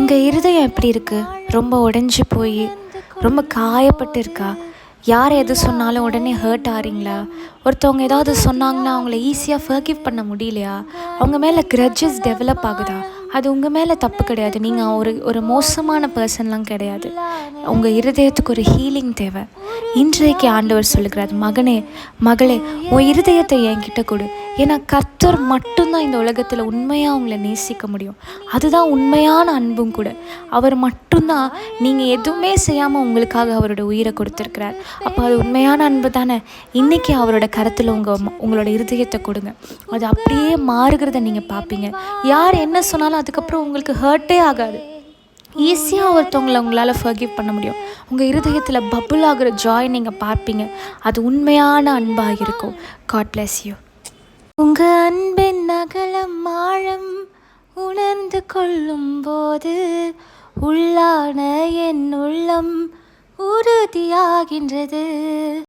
உங்கள் இருதயம் எப்படி இருக்குது? ரொம்ப உடைஞ்சி போய் ரொம்ப காயப்பட்டு இருக்கா? யார் எது சொன்னாலும் உடனே ஹர்ட் ஆகிறீங்களா? ஒருத்தவங்க ஏதாவது சொன்னாங்கன்னா அவங்கள ஈஸியாக ஃபர்கிவ் பண்ண முடியலையா? அவங்க மேலே கிரட்ஜஸ் டெவலப் ஆகுதா? அது உங்கள் மேலே தப்பு கிடையாது. நீங்கள் ஒரு மோசமான பர்சன்லாம் கிடையாது. உங்கள் இருதயத்துக்கு ஒரு ஹீலிங் தேவை. இன்றைக்கு ஆண்டவர் சொல்லுகிறார், மகனே மகளே, உன் இருதயத்தை என்கிட்ட கொடு. ஏன்னா கர்த்தர் மட்டும்தான் இந்த உலகத்தில் உண்மையாக அவங்கள நேசிக்க முடியும். அதுதான் உண்மையான அன்பும் கூட. அவர் மட்டும்தான் நீங்கள் எதுவுமே செய்யாமல் உங்களுக்காக அவரோட உயிரை கொடுத்துருக்கிறார். அப்போ அது உண்மையான அன்பு தானே. இன்றைக்கி அவரோட கரத்தில் உங்களோட இருதயத்தை கொடுங்க. அது அப்படியே மாறுகிறத நீங்கள் பார்ப்பீங்க. யார் என்ன சொன்னாலும் அதுக்கப்புறம் உங்களுக்கு ஹர்ட்டே ஆகாது. ஈஸியாக ஒருத்தவங்களை உங்களால் ஃபர்கிவ் பண்ண முடியும். உங்கள் இருதயத்தில் பபுள் ஆகிற ஜாய் நீங்கள் பார்ப்பீங்க. அது உண்மையான அன்பாக இருக்கும். God bless you. உங்கள் அன்பின் அகலம் ஆழம் உணர்ந்து கொள்ளும் போது உள்ளான என் உள்ளம் உறுதியாகின்றது.